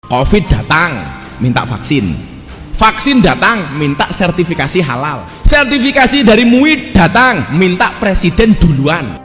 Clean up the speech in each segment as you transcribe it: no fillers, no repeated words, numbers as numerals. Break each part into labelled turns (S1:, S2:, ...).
S1: COVID datang, minta vaksin. Vaksin datang, minta sertifikasi halal. Sertifikasi dari MUI datang, minta presiden duluan.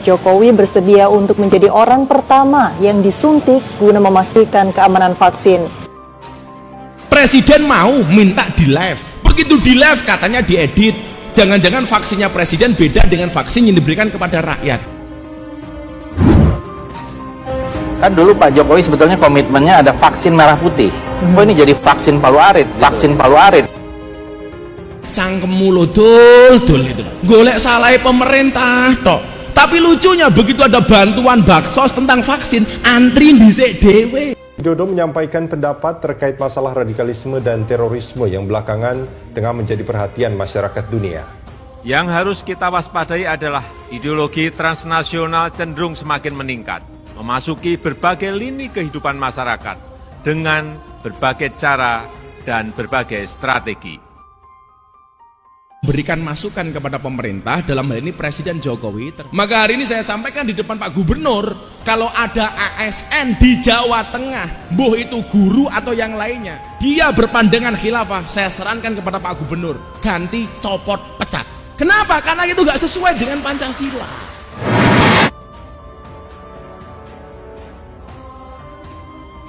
S2: Jokowi bersedia untuk menjadi orang pertama yang disuntik guna memastikan keamanan vaksin.
S1: Presiden mau minta di live. Begitu di live katanya diedit. Jangan-jangan vaksinnya presiden beda dengan vaksin yang diberikan kepada rakyat.
S3: Kan dulu Pak Jokowi sebetulnya komitmennya ada vaksin merah putih. Kok ini jadi vaksin palu arit, vaksin palu arit.
S1: Cangkemmu lo dul itu. Golek salah pemerintah tok. Tapi lucunya begitu ada bantuan baksos tentang vaksin, antri dhisik dhewe.
S4: Widodo menyampaikan pendapat terkait masalah radikalisme dan terorisme yang belakangan tengah menjadi perhatian masyarakat dunia.
S5: Yang harus kita waspadai adalah ideologi transnasional cenderung semakin meningkat, memasuki berbagai lini kehidupan masyarakat dengan berbagai cara dan berbagai strategi.
S1: Berikan masukan kepada pemerintah, dalam hal ini Presiden Jokowi. Maka hari ini saya sampaikan di depan Pak Gubernur, kalau ada ASN di Jawa Tengah, boh itu guru atau yang lainnya, dia berpandangan khilafah, saya sarankan kepada Pak Gubernur, ganti, copot, pecat. Kenapa? Karena itu gak sesuai dengan Pancasila.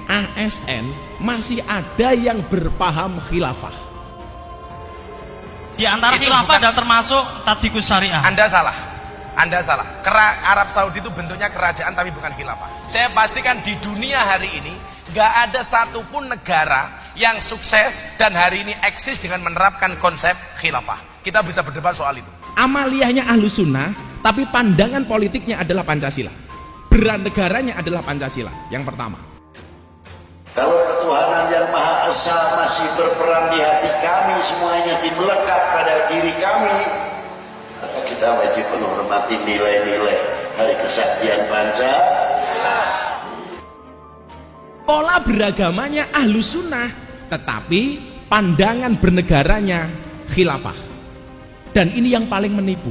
S1: ASN masih ada yang berpaham khilafah.
S6: Di antara khilafah dan termasuk tatbikus syariah.
S1: Anda salah. Arab Saudi itu bentuknya kerajaan tapi bukan khilafah. Saya pastikan di dunia hari ini gak ada satupun negara yang sukses dan hari ini eksis dengan menerapkan konsep khilafah. Kita bisa berdebat soal itu. Amaliyahnya Ahlus Sunnah, tapi pandangan politiknya adalah Pancasila. Beran negaranya adalah Pancasila. Yang pertama.
S7: Kalau ketuhanan yang Maha Esa masih berperan di hati kami, semuanya melekat pada diri kami, maka kita wajib menghormati nilai-nilai hari kesaktian Pancasila.
S1: Pola beragamanya Ahlus Sunnah, tetapi pandangan bernegaranya khilafah. Dan ini yang paling menipu.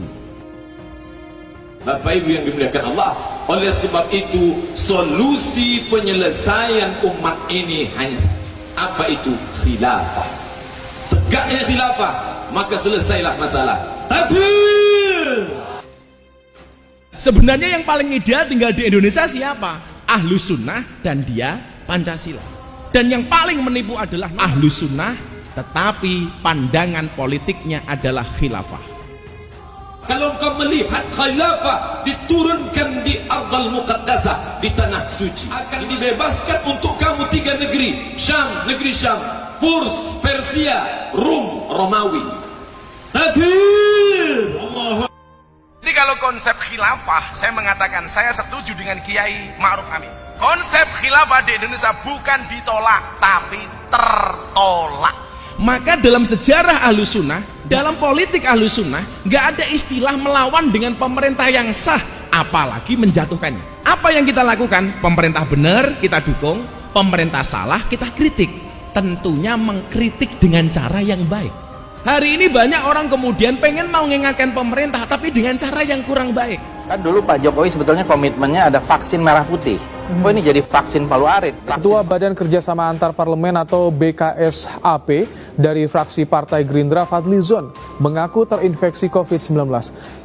S8: Bapak Ibu yang dimuliakan Allah, oleh sebab itu solusi penyelesaian umat ini hanya apa itu? Khilafah. Tegaknya khilafah, maka selesailah masalah. Takbir.
S1: Sebenarnya yang paling ideal tinggal di Indonesia siapa? Ahlus Sunnah dan dia Pancasila. Dan yang paling menipu adalah Ahlus Sunnah, tetapi pandangan politiknya adalah khilafah.
S8: Kalau kau melihat khilafah diturunkan di Ardal Muqaddasah, di tanah suci, akan dibebaskan untuk kamu 3 negeri, Syam, negeri Syam, Furs, Persia, Rum, Romawi. Takbir. Allah.
S1: Jadi kalau konsep khilafah, saya mengatakan saya setuju dengan Kiai Ma'ruf Amin. Konsep khilafah di Indonesia bukan ditolak, tapi tertolak. Maka dalam sejarah Ahlus Sunnah, dalam politik Ahlus Sunnah, gak ada istilah melawan dengan pemerintah yang sah, apalagi menjatuhkannya. Apa yang kita lakukan? Pemerintah benar, kita dukung. Pemerintah salah, kita kritik. Tentunya mengkritik dengan cara yang baik. Hari ini banyak orang kemudian pengen mau mengingatkan pemerintah, tapi dengan cara yang kurang baik.
S3: Kan dulu Pak Jokowi sebetulnya komitmennya ada vaksin merah putih. Kok ini jadi vaksin palu arit?
S9: Ketua Badan Kerjasama Antar Parlemen atau BKSAP dari fraksi Partai Gerindra Fadlizon mengaku terinfeksi COVID-19.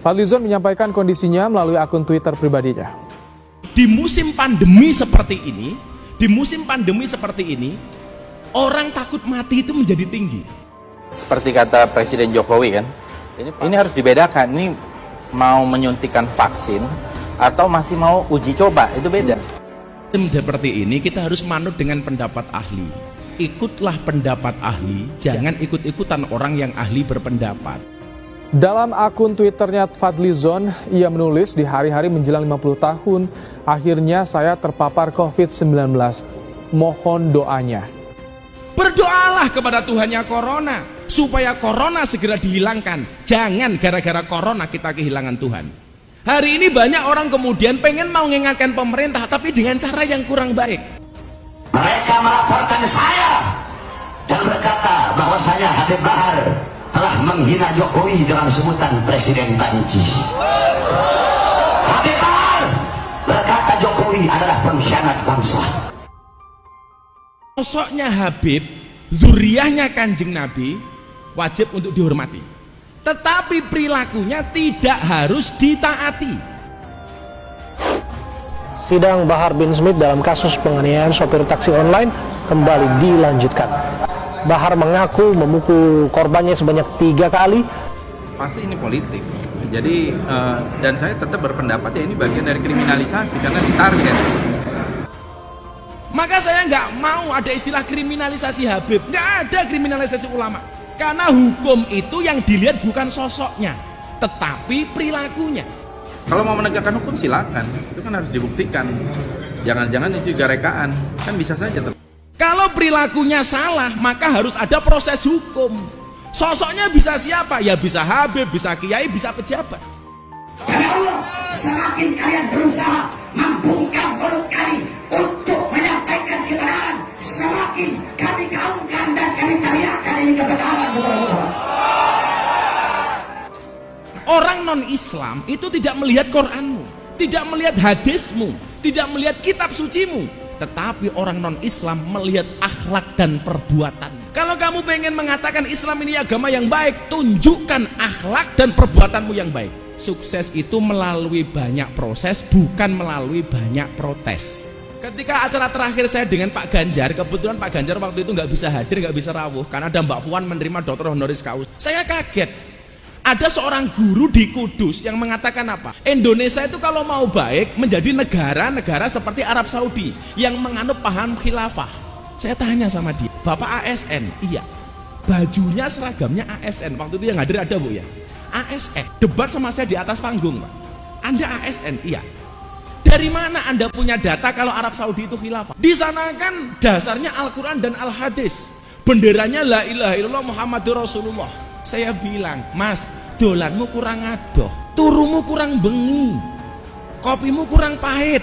S9: Fadlizon menyampaikan kondisinya melalui akun Twitter pribadinya.
S1: Di musim pandemi seperti ini, orang takut mati itu menjadi tinggi.
S3: Seperti kata Presiden Jokowi kan, ini harus dibedakan. Ini mau menyuntikkan vaksin atau masih mau uji coba, itu beda.
S1: Seperti ini kita harus manut dengan pendapat ahli. Ikutlah pendapat ahli, jangan ikut-ikutan orang yang ahli berpendapat.
S9: Dalam akun Twitternya Fadlizon, ia menulis di hari-hari menjelang 50 tahun, akhirnya saya terpapar COVID-19. Mohon doanya.
S1: Berdoalah kepada Tuhannya corona, supaya corona segera dihilangkan. Jangan gara-gara corona kita kehilangan Tuhan. Hari ini banyak orang kemudian pengen mau mengingatkan pemerintah, tapi dengan cara yang kurang baik.
S7: Mereka melaporkan saya dan berkata bahwasanya Habib Bahar telah menghina Jokowi dengan sebutan Presiden Banci. Habib Bahar berkata Jokowi adalah pengkhianat bangsa.
S1: Sosoknya Habib, zuriyahnya Kanjeng Nabi, wajib untuk dihormati. Tetapi perilakunya tidak harus ditaati.
S10: Sidang Bahar bin Smith dalam kasus penganiayaan sopir taksi online kembali dilanjutkan. Bahar mengaku memukul korbannya sebanyak 3 kali.
S3: Pasti ini politik. Jadi dan saya tetap berpendapat ya ini bagian dari kriminalisasi karena ditarget.
S1: Maka saya nggak mau ada istilah kriminalisasi Habib, nggak ada kriminalisasi ulama. Karena hukum itu yang dilihat bukan sosoknya, tetapi perilakunya.
S3: Kalau mau menegakkan hukum silakan, itu kan harus dibuktikan. Jangan-jangan itu juga rekaan, kan bisa saja.
S1: Kalau perilakunya salah, maka harus ada proses hukum. Sosoknya bisa siapa? Ya bisa Habib, bisa kiai, bisa pejabat.
S7: Karena Allah, semakin kalian berusaha membungkam mulut kami untuk menyampaikan kebenaran, semakin kami gaungkan dan kami teriakkan ini kebenaran.
S1: Orang non-Islam itu tidak melihat Quranmu, tidak melihat hadismu, tidak melihat kitab sucimu, tetapi orang non-Islam melihat akhlak dan perbuatan. Kalau kamu pengen mengatakan Islam ini agama yang baik, tunjukkan akhlak dan perbuatanmu yang baik. Sukses itu melalui banyak proses, bukan melalui banyak protes. Ketika acara terakhir saya dengan Pak Ganjar, kebetulan Pak Ganjar waktu itu nggak bisa hadir, nggak bisa rawuh karena ada Mbak Puan menerima Dr. Honoris Causa. Saya kaget. Ada seorang guru di Kudus yang mengatakan apa? Indonesia itu kalau mau baik menjadi negara seperti Arab Saudi yang menganut paham khilafah. Saya tanya sama dia, Bapak ASN? Iya. Bajunya seragamnya ASN. Waktu itu yang hadir ada Bu ya? ASN. Debat sama saya di atas panggung, Pak. Anda ASN? Iya. Dari mana Anda punya data kalau Arab Saudi itu khilafah? Di sana kan dasarnya Al-Quran dan Al-Hadis. Benderanya la ilaha illallah Muhammadur Rasulullah. Saya bilang, Mas, dolanmu kurang adoh, turumu kurang bengi, kopimu kurang pahit.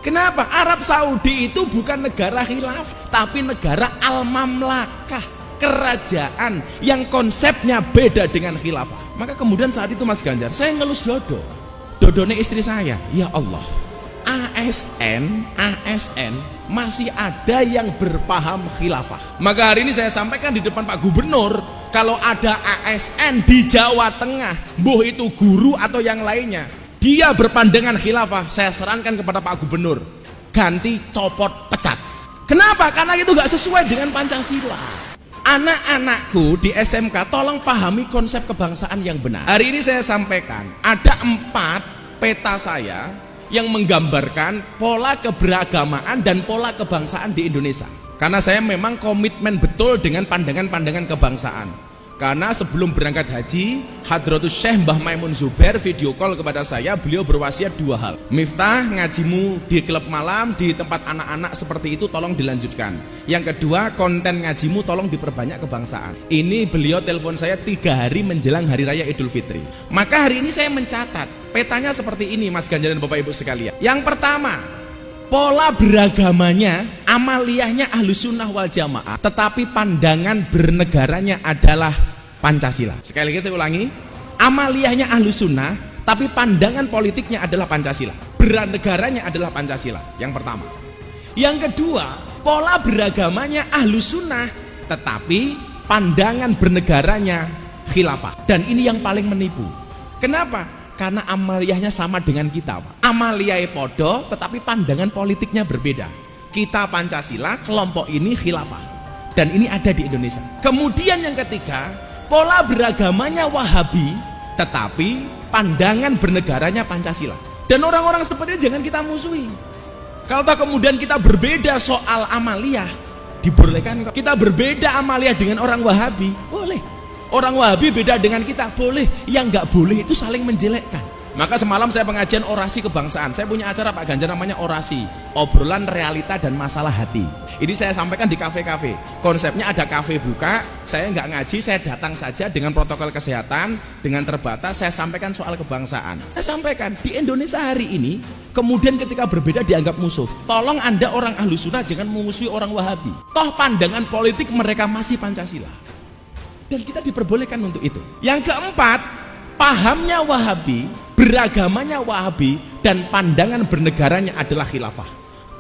S1: Kenapa? Arab Saudi itu bukan negara khilaf, tapi negara al-mamlakah, kerajaan yang konsepnya beda dengan khilafah. Maka kemudian saat itu Mas Ganjar, saya ngelus dodone istri saya. Ya Allah, ASN masih ada yang berpaham khilafah. Maka hari ini saya sampaikan di depan Pak Gubernur, kalau ada ASN di Jawa Tengah, boh itu guru atau yang lainnya, dia berpandangan khilafah, saya sarankan kepada Pak Gubernur, ganti, copot, pecat. Kenapa? Karena itu gak sesuai dengan Pancasila. Anak-anakku di SMK tolong pahami konsep kebangsaan yang benar. Hari ini saya sampaikan ada 4 peta saya yang menggambarkan pola keberagamaan dan pola kebangsaan di Indonesia. Karena saya memang komitmen betul dengan pandangan-pandangan kebangsaan. Karena sebelum berangkat haji, Hadratus Syekh Mbah Maimun Zubair video call kepada saya, beliau berwasiat 2 hal. Miftah, ngajimu di klub malam, di tempat anak-anak seperti itu tolong dilanjutkan. Yang kedua, konten ngajimu tolong diperbanyak kebangsaan. Ini beliau telepon saya 3 hari menjelang Hari Raya Idul Fitri. Maka hari ini saya mencatat, petanya seperti ini Mas Ganjar dan Bapak Ibu sekalian. Yang pertama, pola beragamanya, amaliyahnya Ahlus Sunnah wal Jamaah, tetapi pandangan bernegaranya adalah Pancasila. Sekali lagi saya ulangi, amaliyahnya Ahlus Sunnah, tapi pandangan politiknya adalah Pancasila. Bernegaranya adalah Pancasila. Yang pertama. Yang kedua, pola beragamanya Ahlus Sunnah, tetapi pandangan bernegaranya khilafah. Dan ini yang paling menipu. Kenapa? Karena amaliyahnya sama dengan kita, Pak. Amaliyah podo, tetapi pandangan politiknya berbeda. Kita Pancasila, kelompok ini khilafah. Dan ini ada di Indonesia. Kemudian yang ketiga, pola beragamanya Wahabi, tetapi pandangan bernegaranya Pancasila. Dan orang-orang seperti ini jangan kita musuhi. Kalau kemudian kita berbeda soal amaliyah, dibolehkan. Kita berbeda amaliyah dengan orang Wahabi, boleh. Orang Wahabi beda dengan kita, boleh. Yang nggak boleh itu saling menjelekkan. Maka semalam saya pengajian orasi kebangsaan. Saya punya acara Pak Ganjar namanya orasi, obrolan realita dan masalah hati. Ini saya sampaikan di kafe-kafe. Konsepnya ada kafe buka, saya nggak ngaji, saya datang saja dengan protokol kesehatan, dengan terbatas, saya sampaikan soal kebangsaan. Saya sampaikan di Indonesia hari ini, kemudian ketika berbeda dianggap musuh. Tolong Anda orang Ahlus Sunnah jangan memusuhi orang Wahabi. Toh pandangan politik mereka masih Pancasila. Dan kita diperbolehkan untuk itu. Yang keempat, pahamnya Wahabi, beragamanya Wahabi, dan pandangan bernegaranya adalah khilafah.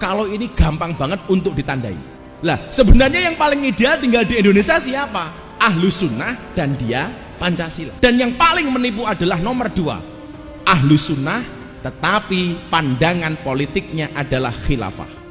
S1: Kalau ini gampang banget untuk ditandai. Lah, sebenarnya yang paling ideal tinggal di Indonesia siapa? Ahlus Sunnah dan dia Pancasila. Dan yang paling menipu adalah nomor 2, Ahlus Sunnah tetapi pandangan politiknya adalah khilafah.